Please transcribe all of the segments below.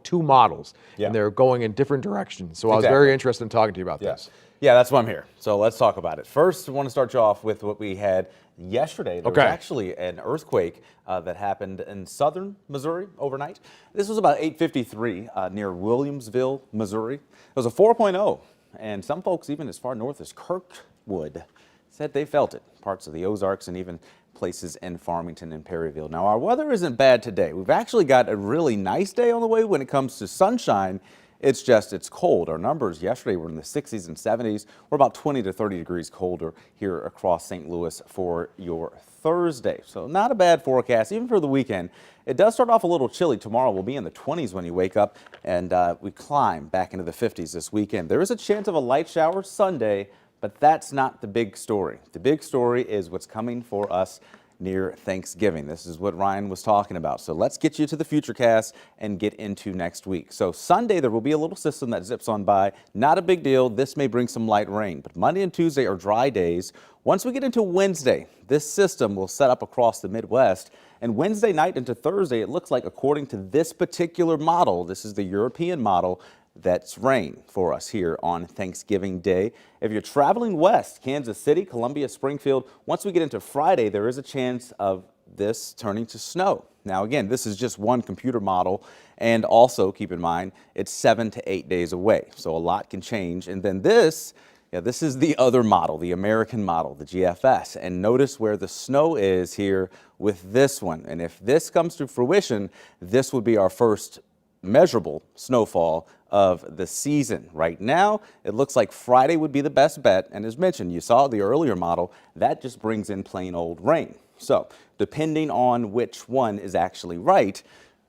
two models, Yeah. and they're going in different directions. So I was very interested in talking to you about this. Yeah, that's why I'm here. So let's talk about it. First, I want to start you off with what we had yesterday. There was actually an earthquake that happened in southern Missouri overnight. This was about 8:53 near Williamsville, Missouri. It was a 4.0, and some folks even as far north as Kirkwood said they felt it. Parts of the Ozarks and even places in Farmington and Perryville. Now, our weather isn't bad today. We've actually got a really nice day on the way when it comes to sunshine. It's cold. Our numbers yesterday were in the 60s and 70s. We're about 20 to 30 degrees colder here across St. Louis for your Thursday. So not a bad forecast, even for the weekend. It does start off a little chilly. Tomorrow we'll be in the 20s when you wake up, and we climb back into the 50s this weekend. There is a chance of a light shower Sunday, but that's not the big story. The big story is what's coming for us near Thanksgiving. This is what Ryan was talking about. So let's get you to the Futurecast and get into next week. So Sunday, there will be a little system that zips on by. Not a big deal. This may bring some light rain, but Monday and Tuesday are dry days. Once we get into Wednesday, this system will set up across the Midwest. And Wednesday night into Thursday, it looks like, according to this particular model, this is the European model, that's rain for us here on Thanksgiving Day. If you're traveling west, Kansas City, Columbia, Springfield, once we get into Friday, there is a chance of this turning to snow. Now, again, this is just one computer model, and also keep in mind, it's 7 to 8 days away, so a lot can change. And then this is the other model, the American model, the GFS, and notice where the snow is here with this one. And if this comes to fruition, this would be our first measurable snowfall of the season. Right now, it looks like Friday would be the best bet, and as mentioned, you saw the earlier model, that just brings in plain old rain. So depending on which one is actually right,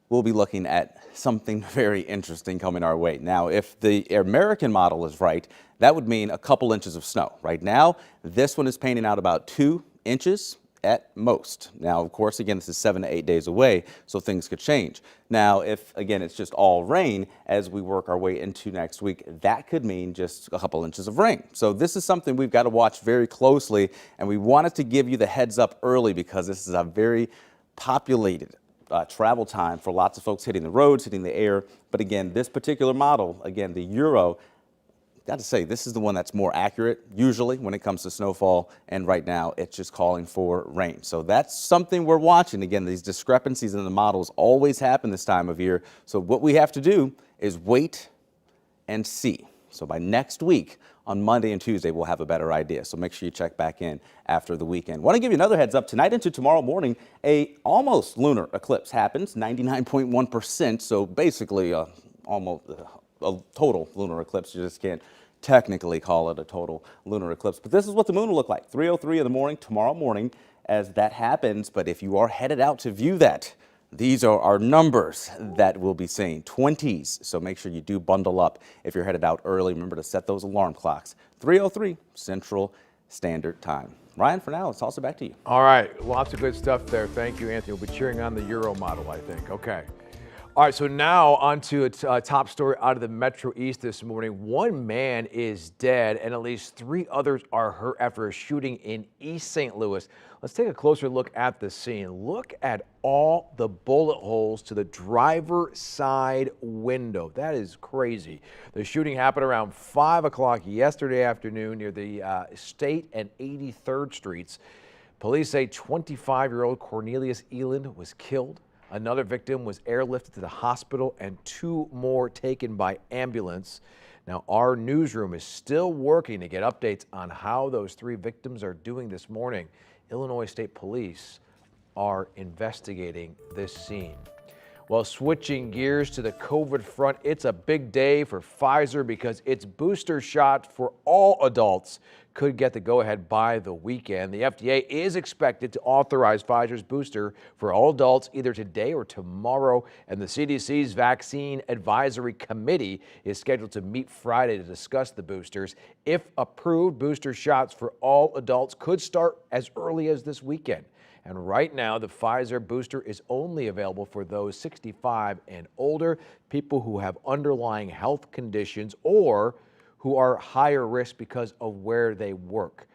we'll be looking at something very interesting coming our way. Now, if the American model is right, that would mean a couple inches of snow. Right now, this one is painting out about 2 inches at most. Now, of course, again, this is 7 to 8 days away, so things could change. Now, if, again, it's just all rain as we work our way into next week, that could mean just a couple inches of rain. So this is something we've got to watch very closely, and we wanted to give you the heads up early because this is a very populated travel time for lots of folks hitting the roads, hitting the air. But again, this particular model, again, the Euro, got to say, this is the one that's more accurate usually when it comes to snowfall, and right now it's just calling for rain. So that's something we're watching. Again, these discrepancies in the models always happen this time of year. So what we have to do is wait and see. So by next week, on Monday and Tuesday, we'll have a better idea. So make sure you check back in after the weekend. Want to give you another heads up. Tonight into tomorrow morning, a almost lunar eclipse happens, 99.1%. So basically almost a total lunar eclipse. You just can't technically call it a total lunar eclipse. But this is what the moon will look like, 3:03 in the morning tomorrow morning as that happens. But if you are headed out to view that, these are our numbers that we'll be seeing, 20s. So make sure you do bundle up if you're headed out early. Remember to set those alarm clocks, 3:03 Central Standard Time. Ryan, for now, let's toss it back to you. All right, lots of good stuff there. Thank you, Anthony. We'll be cheering on the Euro model, I think. Okay. All right, so now on to a top story out of the Metro East this morning. One man is dead and at least 3 others are hurt after a shooting in East St. Louis. Let's take a closer look at the scene. Look at all the bullet holes to the driver's side window. That is crazy. The shooting happened around 5 o'clock yesterday afternoon near the State and 83rd Streets. Police say 25-year-old Cornelius Eland was killed. Another victim was airlifted to the hospital and 2 more taken by ambulance. Now, our newsroom is still working to get updates on how those 3 victims are doing this morning. Illinois State Police are investigating this scene. Well, switching gears to the COVID front, it's a big day for Pfizer because its booster shot for all adults could get the go-ahead by the weekend. The FDA is expected to authorize Pfizer's booster for all adults either today or tomorrow, and the CDC's Vaccine Advisory Committee is scheduled to meet Friday to discuss the boosters. If approved, booster shots for all adults could start as early as this weekend. And right now, the Pfizer booster is only available for those 65 and older, people who have underlying health conditions or who are higher risk because of where they work.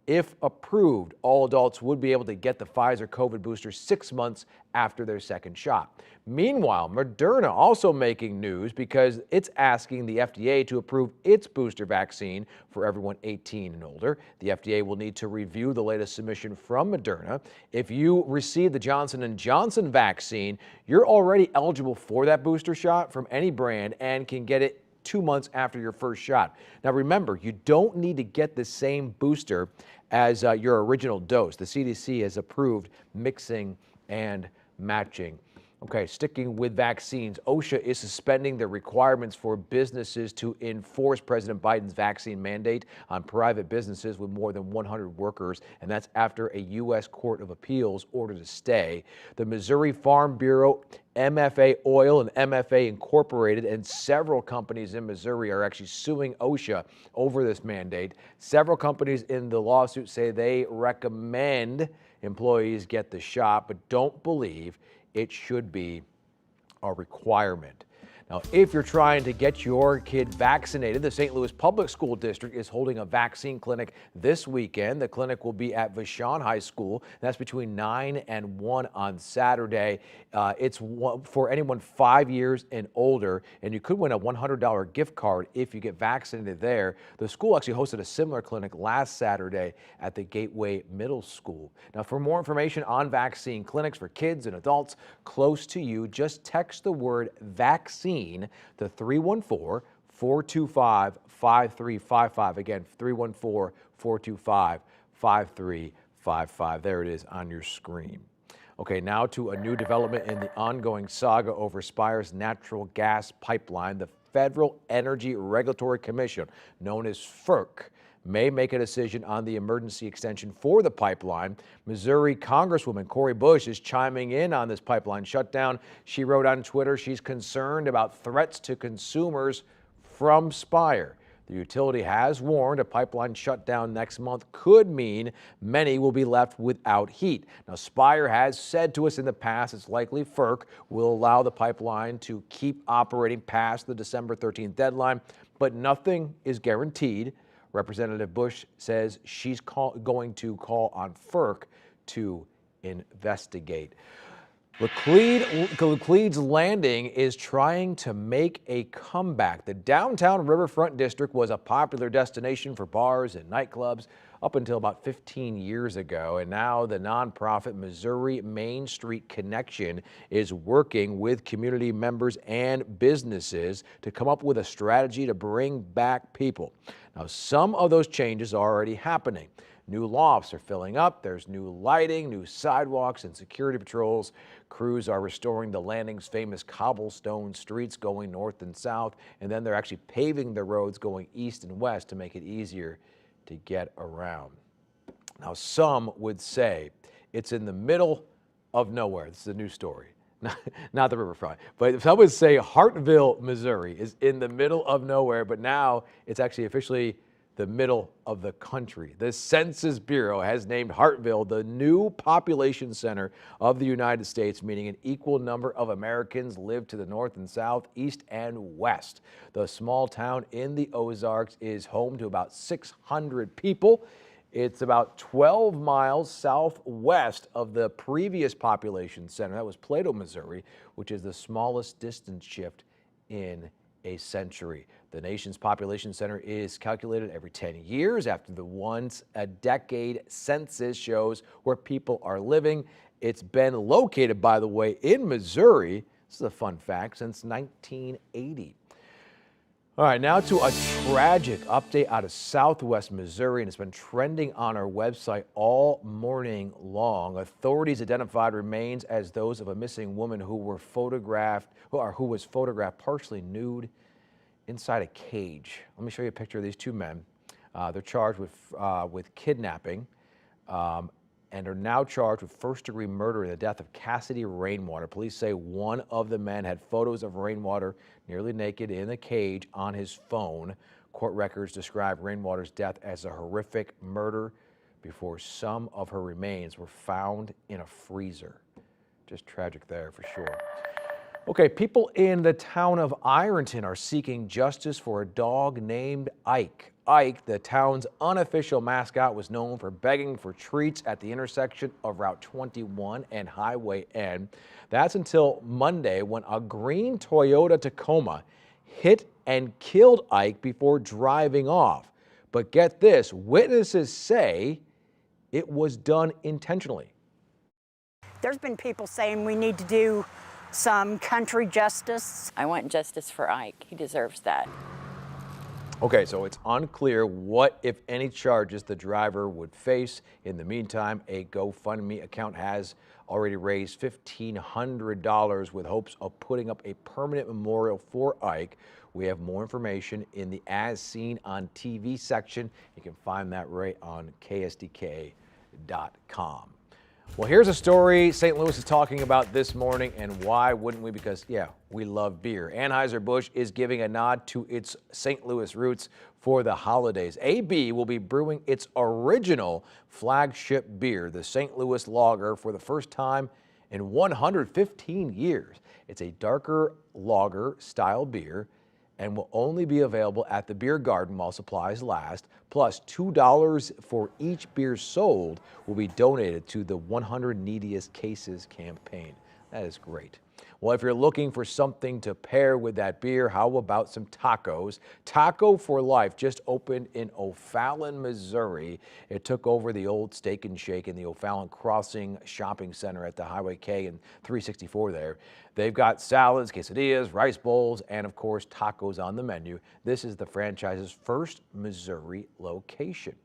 If approved, all adults would be able to get the Pfizer COVID booster 6 months after their second shot. Meanwhile, Moderna also making news because it's asking the FDA to approve its booster vaccine for everyone 18 and older. The FDA will need to review the latest submission from Moderna. If you receive the Johnson & Johnson vaccine, you're already eligible for that booster shot from any brand and can get it 2 months after your first shot. Now remember, you don't need to get the same booster as your original dose. The CDC has approved mixing and matching. Okay, sticking with vaccines, OSHA is suspending the requirements for businesses to enforce President Biden's vaccine mandate on private businesses with more than 100 workers, and that's after a U.S. Court of Appeals ordered a stay. The Missouri Farm Bureau, MFA Oil, and MFA Incorporated, and several companies in Missouri are actually suing OSHA over this mandate. Several companies in the lawsuit say they recommend employees get the shot, but don't believe it should be a requirement. Now, if you're trying to get your kid vaccinated, the St. Louis Public School District is holding a vaccine clinic this weekend. The clinic will be at Vashon High School. That's between 9 and 1 on Saturday. It's for anyone 5 years and older, and you could win a $100 gift card if you get vaccinated there. The school actually hosted a similar clinic last Saturday at the Gateway Middle School. Now, for more information on vaccine clinics for kids and adults close to you, just text the word vaccine to 314-425-5355. Again, 314-425-5355. There it is on your screen. Okay, now to a new development in the ongoing saga over Spire's natural gas pipeline. The Federal Energy Regulatory Commission, known as FERC, may make a decision on the emergency extension for the pipeline. Missouri Congresswoman Cori Bush is chiming in on this pipeline shutdown. She wrote on Twitter she's concerned about threats to consumers from Spire. The utility has warned a pipeline shutdown next month could mean many will be left without heat. Now, Spire has said to us in the past it's likely FERC will allow the pipeline to keep operating past the December 13th deadline, but nothing is guaranteed. Representative Bush says she's going to call on FERC to investigate. Laclede's Landing is trying to make a comeback. The downtown Riverfront District was a popular destination for bars and nightclubs up until about 15 years ago, and now the nonprofit Missouri Main Street Connection is working with community members and businesses to come up with a strategy to bring back people. Now, some of those changes are already happening. New lofts are filling up, there's new lighting, new sidewalks, and security patrols. Crews are restoring the Landing's famous cobblestone streets going north and south, and then they're actually paving the roads going east and west to make it easier to get around. Now, some would say it's in the middle of nowhere. This is a new story, not the riverfront. But some would say Hartville, Missouri is in the middle of nowhere, but now it's actually officially the middle of the country. The Census Bureau has named Hartville the new population center of the United States, meaning an equal number of Americans live to the north and south, east and west. The small town in the Ozarks is home to about 600 people. It's about 12 miles southwest of the previous population center. That was Plato, Missouri, which is the smallest distance shift in a century. The nation's population center is calculated every 10 years after the once-a-decade census shows where people are living. It's been located, by the way, in Missouri. This is a fun fact, since 1980. All right, now to a tragic update out of southwest Missouri, and it's been trending on our website all morning long. Authorities identified remains as those of a missing woman who was photographed partially nude inside a cage. Let me show you a picture of these two men. They're charged with kidnapping and are now charged with first-degree murder in the death of Cassidy Rainwater. Police say one of the men had photos of Rainwater nearly naked in a cage on his phone. Court records describe Rainwater's death as a horrific murder before some of her remains were found in a freezer. Just tragic there for sure. Okay, people in the town of Ironton are seeking justice for a dog named Ike. Ike, the town's unofficial mascot, was known for begging for treats at the intersection of Route 21 and Highway N. That's until Monday, when a green Toyota Tacoma hit and killed Ike before driving off. But get this, witnesses say it was done intentionally. There's been people saying we need to do some country justice. I want justice for Ike. He deserves that. Okay, so it's unclear what, if any, charges the driver would face. In the meantime, a GoFundMe account has already raised $1,500 with hopes of putting up a permanent memorial for Ike. We have more information in the As Seen on TV section. You can find that right on ksdk.com. Well, here's a story St. Louis is talking about this morning, and why wouldn't we? Because, yeah, we love beer. Anheuser-Busch is giving a nod to its St. Louis roots for the holidays. AB will be brewing its original flagship beer, the St. Louis Lager, for the first time in 115 years. It's a darker lager style beer and will only be available at the beer garden while supplies last. Plus, $2 for each beer sold will be donated to the 100 Neediest Cases campaign. That is great. Well, if you're looking for something to pair with that beer, how about some tacos? Taco for Life just opened in O'Fallon, Missouri. It took over the old Steak and Shake in the O'Fallon Crossing Shopping Center at the Highway K and 364 there. They've got salads, quesadillas, rice bowls, and of course, tacos on the menu. This is the franchise's first Missouri location.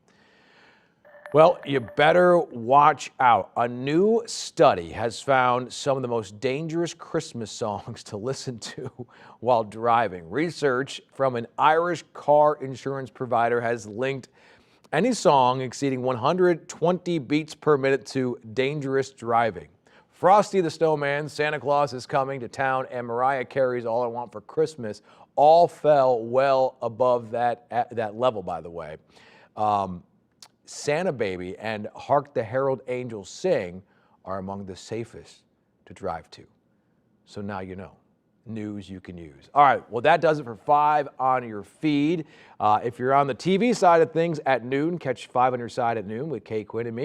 Well, you better watch out. A new study has found some of the most dangerous Christmas songs to listen to while driving. Research from an Irish car insurance provider has linked any song exceeding 120 beats per minute to dangerous driving. Frosty the Snowman, Santa Claus is Coming to Town, and Mariah Carey's All I Want for Christmas all fell well above that level, by the way. Santa Baby and Hark the Herald Angels Sing are among the safest to drive to. So now you know. News you can use. All right, well, that does it for 5 on your feed. If you're on the TV side of things at noon, catch 5 on your side at noon with Kay Quinn and me.